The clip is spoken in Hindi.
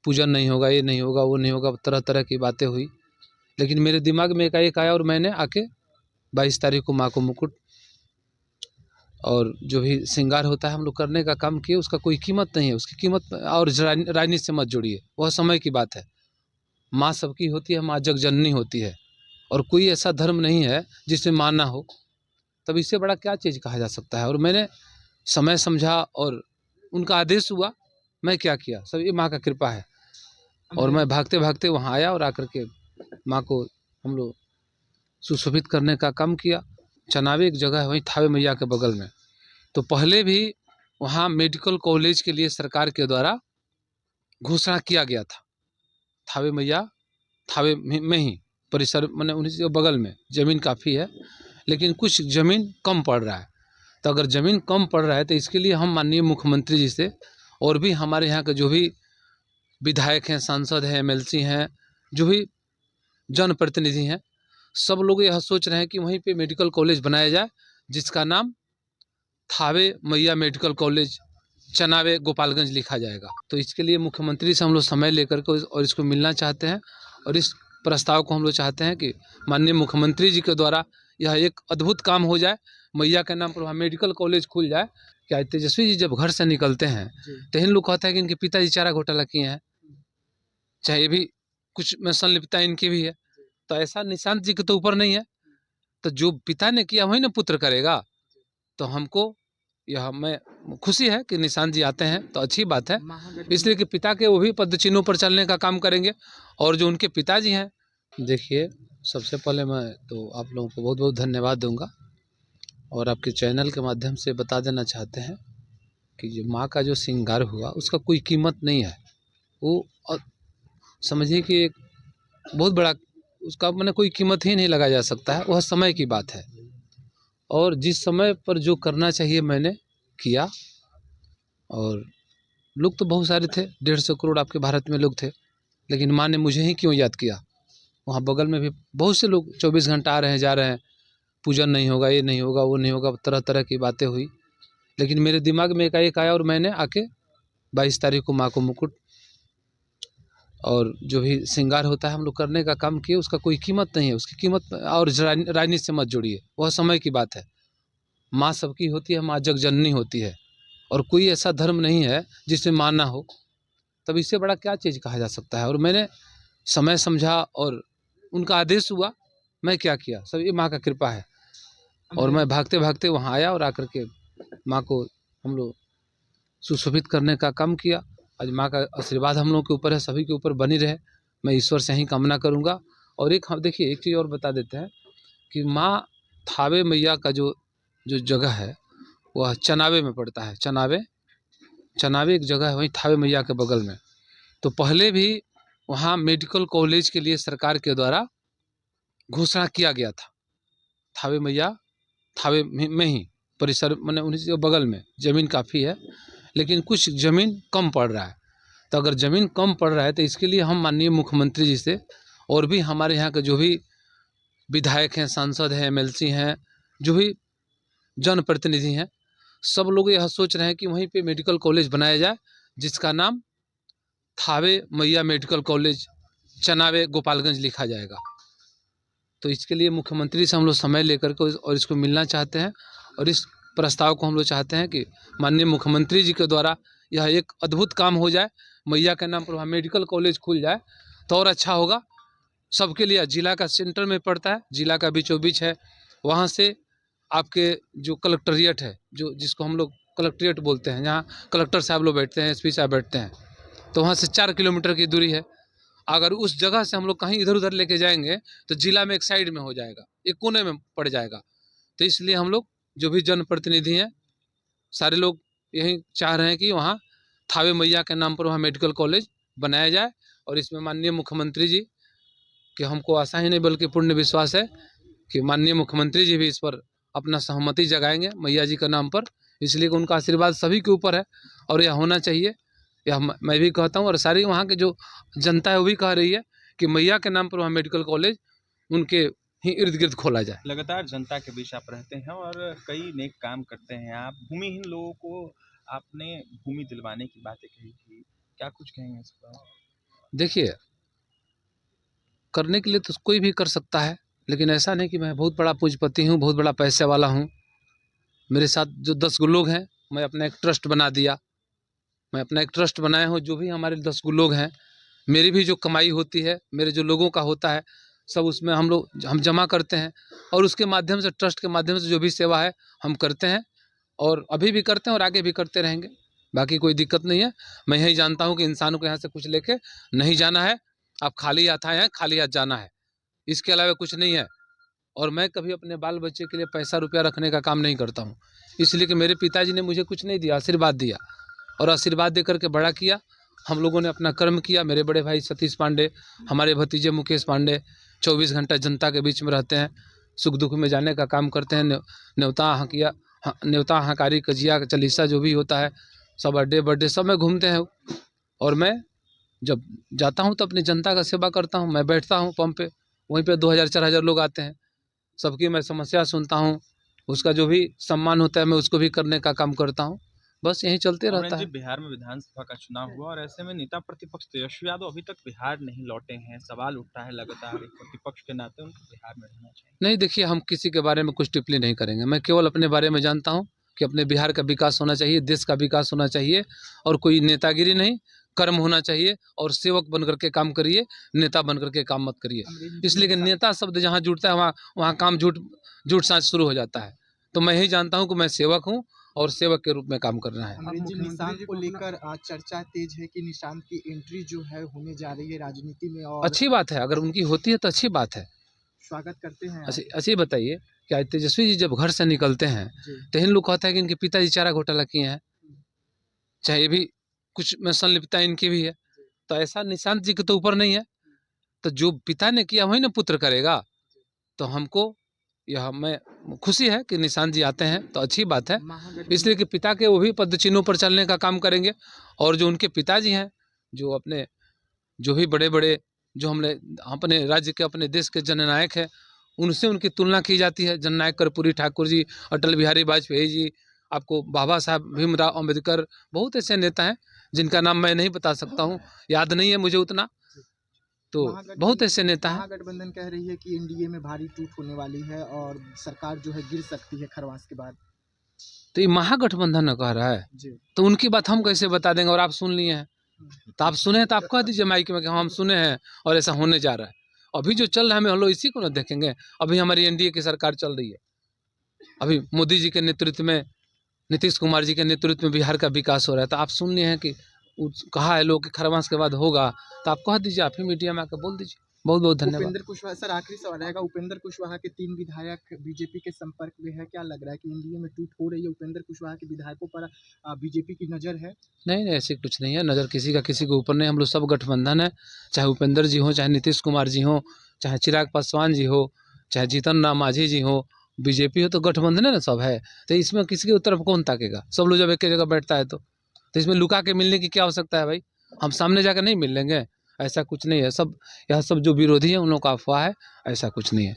पूजन नहीं होगा, ये नहीं होगा, वो नहीं होगा, तरह तरह की बातें हुई। लेकिन मेरे दिमाग में एकाएक आया और मैंने आके 22 तारीख को माँ को मुकुट और जो भी श्रृंगार होता है हम लोग करने का काम किए। उसका कोई कीमत नहीं है, उसकी कीमत और राजनीति से मत जोड़िए, वह समय की बात है। माँ सबकी होती है, माँ जग जननी होती है, और कोई ऐसा धर्म नहीं है जिसमें माँ ना हो। तब इससे बड़ा क्या चीज़ कहा जा सकता है। और मैंने समय समझा और उनका आदेश हुआ, मैं क्या किया, सब ये माँ का कृपा है। और मैं भागते भागते वहाँ आया और आकर के माँ को हम लोग सुशोभित करने का काम किया। चनावे एक जगह है वहीं थावे मैया के बगल में। तो पहले भी वहाँ मेडिकल कॉलेज के लिए सरकार के द्वारा घोषणा किया गया था। थावे मैया थावे में ही परिसर, मैंने उन्हीं बगल में ज़मीन काफ़ी है, लेकिन कुछ ज़मीन कम पड़ रहा है। तो अगर ज़मीन कम पड़ रहा है तो इसके लिए हम माननीय मुख्यमंत्री जी से और भी हमारे यहाँ के जो भी विधायक हैं, सांसद हैं, एमएलसी हैं, जो भी जनप्रतिनिधि हैं, सब लोग यह सोच रहे हैं कि वहीं पे मेडिकल कॉलेज बनाया जाए, जिसका नाम थावे मैया मेडिकल कॉलेज चनावे गोपालगंज लिखा जाएगा। तो इसके लिए मुख्यमंत्री से हम लोग समय लेकर के और इसको मिलना चाहते हैं, और इस प्रस्ताव को हम लोग चाहते हैं कि माननीय मुख्यमंत्री जी के द्वारा यह एक अद्भुत काम हो जाए, मैया के नाम पर वहाँ मेडिकल कॉलेज खुल जाए। क्या तेजस्वी जी जब घर से निकलते हैं तो इन लोग कहते हैं कि इनके पिताजी चारा घोटाला किए हैं, चाहे ये भी कुछ में संलिप्तता इनकी भी है। तो ऐसा निशांत जी के तो ऊपर नहीं है, तो जो पिता ने किया वही ना पुत्र करेगा। तो हमको यह मैं खुशी है कि निशांत जी आते हैं तो अच्छी बात है, इसलिए कि पिता के वो भी पद चिन्हों पर चलने का काम करेंगे। और जो उनके पिताजी हैं, देखिए सबसे पहले मैं तो आप लोगों को बहुत बहुत धन्यवाद दूंगा, और आपके चैनल के माध्यम से बता देना चाहते हैं कि जो माँ का जो श्रृंगार हुआ उसका कोई कीमत नहीं है। वो समझिए कि एक बहुत बड़ा, उसका मैंने कोई कीमत ही नहीं लगाया जा सकता है, वह समय की बात है। और जिस समय पर जो करना चाहिए मैंने किया। और लोग तो बहुत सारे थे, 150 करोड़ आपके भारत में लोग थे, लेकिन माँ ने मुझे ही क्यों याद किया। वहाँ बगल में भी बहुत से लोग 24 घंटा आ रहे हैं, जा रहे हैं, पूजन नहीं होगा, ये नहीं होगा, वो नहीं होगा, तरह तरह की बातें हुई। लेकिन मेरे दिमाग में एकाएक आया और मैंने आके 22 तारीख को माँ को मुकुट और जो भी श्रृंगार होता है हम लोग करने का काम किए। उसका कोई कीमत नहीं है, उसकी कीमत और राजनीति से मत जोड़िए, वह समय की बात है। माँ सबकी होती है, माँ जग जननी होती है, और कोई ऐसा धर्म नहीं है जिसमें माँ ना हो। तब इससे बड़ा क्या चीज़ कहा जा सकता है। और मैंने समय समझा और उनका आदेश हुआ, मैं क्या किया, सब ये माँ का कृपा है। और मैं भागते भागते वहाँ आया और आकर के माँ को हम लोग सुशोभित करने का काम किया। आज माँ का आशीर्वाद हम लोगों के ऊपर है, सभी के ऊपर बनी रहे, मैं ईश्वर से ही कामना करूँगा। और एक हम देखिए एक चीज़ और बता देते हैं कि माँ थावे मैया का जो जो जगह है वह चनावे में पड़ता है। चनावे एक जगह है वहीं थावे मैया के बगल में। तो पहले भी वहाँ मेडिकल कॉलेज के लिए सरकार के द्वारा घोषणा किया गया था। थावे मैया थावे में ही परिसर, मैंने उन्हीं बगल में ज़मीन काफ़ी है, लेकिन कुछ ज़मीन कम पड़ रहा है। तो अगर ज़मीन कम पड़ रहा है तो इसके लिए हम माननीय मुख्यमंत्री जी से और भी हमारे यहाँ के जो भी विधायक हैं, सांसद हैं, एमएलसी हैं, जो भी जनप्रतिनिधि हैं, सब लोग यह सोच रहे हैं कि वहीं पे मेडिकल कॉलेज बनाया जाए, जिसका नाम थावे मैया मेडिकल कॉलेज चनावे गोपालगंज लिखा जाएगा। तो इसके लिए मुख्यमंत्री से हम लोग समय लेकर के और इसको मिलना चाहते हैं, और इस प्रस्ताव को हम लोग चाहते हैं कि माननीय मुख्यमंत्री जी के द्वारा यह एक अद्भुत काम हो जाए, मैया के नाम पर वहाँ मेडिकल कॉलेज खुल जाए तो और अच्छा होगा सबके लिए। जिला का सेंटर में पड़ता है, जिला का बीचों बीच है। वहाँ से आपके जो कलेक्ट्रेट है, जो जिसको हम लोग कलेक्ट्रेट बोलते हैं, जहाँ कलेक्टर साहब लोग बैठते हैं, एसपी साहब बैठते हैं, तो वहाँ से 4 किलोमीटर की दूरी है। अगर उस जगह से हम लोग कहीं इधर उधर लेके जाएंगे तो जिला में एक साइड में हो जाएगा, एक कोने में पड़ जाएगा। तो इसलिए हम लोग जो भी जनप्रतिनिधि हैं, सारे लोग यही चाह रहे हैं कि वहाँ थावे मैया के नाम पर वहाँ मेडिकल कॉलेज बनाया जाए। और इसमें माननीय मुख्यमंत्री जी कि हमको आशा ही नहीं बल्कि पूर्ण विश्वास है कि माननीय मुख्यमंत्री जी भी इस पर अपना सहमति जगाएंगे मैया जी का नाम पर। इसलिए कि उनका आशीर्वाद सभी के ऊपर है और यह होना चाहिए, यह मैं भी कहता हूँ और सारी वहाँ के जो जनता है वो भी कह रही है कि मैया के नाम पर वहाँ मेडिकल कॉलेज उनके ही इर्द गिर्द खोला जाए। लगातार जनता के बीच आप रहते हैं और कई नेक काम करते हैं। आप भूमिहीन लोगों को आपने भूमि दिलवाने की बातें कही थी, क्या कुछ कहेंगे इस पर? देखिए, करने के लिए तो कोई भी कर सकता है, लेकिन ऐसा नहीं कि मैं बहुत बड़ा पूंजीपति हूँ, बहुत बड़ा पैसे वाला हूँ। मेरे साथ जो 10 लोग हैं, मैं अपना एक ट्रस्ट बना दिया। मैं अपना एक ट्रस्ट बनाया हूँ, जो भी हमारे 10 लोग हैं, मेरी भी जो कमाई होती है, मेरे जो लोगों का होता है, सब उसमें हम जमा करते हैं और उसके माध्यम से, ट्रस्ट के माध्यम से जो भी सेवा है हम करते हैं और अभी भी करते हैं और आगे भी करते रहेंगे। बाकी कोई दिक्कत नहीं है। मैं यही जानता हूँ कि इंसानों को यहाँ से कुछ लेके नहीं जाना है। आप खाली हाथ आए हैं, खाली हाथ जाना है, इसके अलावा कुछ नहीं है। और मैं कभी अपने बाल बच्चे के लिए पैसा रुपया रखने का काम नहीं करता हूँ, इसलिए कि मेरे पिताजी ने मुझे कुछ नहीं दिया, आशीर्वाद दिया और आशीर्वाद दे करके बड़ा किया। हम लोगों ने अपना कर्म किया। मेरे बड़े भाई सतीश पांडे, हमारे भतीजे मुकेश पांडे 24 घंटा जनता के बीच में रहते हैं, सुख दुख में जाने का काम करते हैं। न्योता हकारी कजिया चालीसा जो भी होता है, सब अड्डे बड्डे सब में घूमते हैं। और मैं जब जाता हूँ तो अपनी जनता का सेवा करता हूँ। मैं बैठता हूँ पंप पे, वहीं पे 2000-4000 लोग आते हैं, सबकी मैं समस्या सुनता हूँ, उसका जो भी सम्मान होता है मैं उसको भी करने का काम करता हूँ। बस यही चलते रहता अमरेंद्र जी, है। बिहार में विधानसभा का चुनाव हुआ और ऐसे में नेता प्रतिपक्ष तेजस्वी यादव अभी तक बिहार नहीं लौटे हैं। सवाल उठता है लगातार, एक प्रतिपक्ष के नाते उनको बिहार में रहना चाहिए। नहीं, देखिए, हम किसी के बारे में कुछ टिप्पणी नहीं करेंगे। मैं केवल अपने बारे में जानता हूँ कि अपने बिहार का विकास होना चाहिए, देश का विकास होना चाहिए और कोई नेतागिरी नहीं, कर्म होना चाहिए और सेवक बन करके काम करिए, नेता बन करके काम मत करिए। इसलिए कि नेता शब्द जहाँ जुड़ता है वहाँ वहाँ काम झूठ साज शुरू हो जाता है। तो मैं यही जानता हूँ कि मैं सेवक हूँ और सेवक के रूप में काम करना है। अमरीश जी, निशांत को लेकर चर्चा तेज है कि निशांत की एंट्री जो है होने जा रही है राजनीति में, और अच्छी बात है, अगर उनकी होती है तो अच्छी बात है। स्वागत करते हैं आप। अच्छी बताइए, क्या तेजस्वी जी जब घर से निकलते हैं जी। तो इन लोग कहते हैं कि इनके पिताजी चारा घोटाला किए हैं, चाहे ये भी कुछ में संलिप्तता इनकी भी है। तो ऐसा निशांत जी के तो ऊपर नहीं है, तो जो पिता ने किया वही ना पुत्र करेगा। तो हमको यह मैं खुशी है कि निशांत जी आते हैं तो अच्छी बात है, इसलिए कि पिता के वो भी पद चिन्हों पर चलने का काम करेंगे। और जो उनके पिताजी हैं, जो अपने जो भी बड़े बड़े जो हमने अपने राज्य के, अपने देश के जननायक हैं, उनसे उनकी तुलना की जाती है। जननायक कर्पूरी ठाकुर जी, अटल बिहारी वाजपेयी जी, आपको बाबा साहब भीमराव अम्बेडकर, बहुत ऐसे नेता हैं जिनका नाम मैं नहीं बता सकता हूँ, याद नहीं है मुझे उतना। तो बहुत ऐसे नेता हैं। महागठबंधन कह रही है कि एनडीए में भारी टूट होने वाली है और सरकार जो है गिर सकती है खरवास के बाद। तो ये महागठबंधन न कह रहा है, जी। तो उनकी बात हम कैसे बता देंगे? और आप सुन लिए हैं, तो आप सुने हैं तो आप कह दीजिए माइक में कि हम सुने हैं और ऐसा होने जा रहा है। अभी जो चल रहा है हम लोग इसी को ना देखेंगे। अभी हमारी एनडीए की सरकार चल रही है, अभी मोदी जी के नेतृत्व में, नीतीश कुमार जी के नेतृत्व में बिहार का विकास हो रहा है। तो आप सुन लिए हैं कि कहा है लोग कि खरमास के बाद होगा, तो आप कह दीजिए, आप ही मीडिया में आकर बोल दीजिए। बहुत बहुत धन्यवाद। उपेंद्र कुशवाहा, सर आखिरी सवाल रहेगा, उपेंद्र कुशवाहा के 3 विधायक बीजेपी के संपर्क में है, क्या लग रहा है कि एनडीए में टूट हो रही है? उपेंद्र कुशवाहा के विधायकों पर बीजेपी की नज़र है? नहीं नहीं, ऐसी कुछ नहीं है नज़र किसी का किसी के ऊपर नहीं। हम लोग सब गठबंधन है, चाहे उपेंद्र जी हो, चाहे नीतीश कुमार जी हो, चाहे चिराग पासवान जी हो, चाहे जीतन राम मांझी जी हो, बीजेपी हो, तो गठबंधन है ना, सब है। तो इसमें किसी के तरफ कौन ताकेगा? सब लोग जब एक जगह बैठता है तो इसमें लुका के मिलने की क्या आवश्यकता है भाई? हम सामने जाकर नहीं मिल लेंगे? ऐसा कुछ नहीं है। सब यह सब जो विरोधी है उन लोगों का अफवाह है, ऐसा कुछ नहीं है।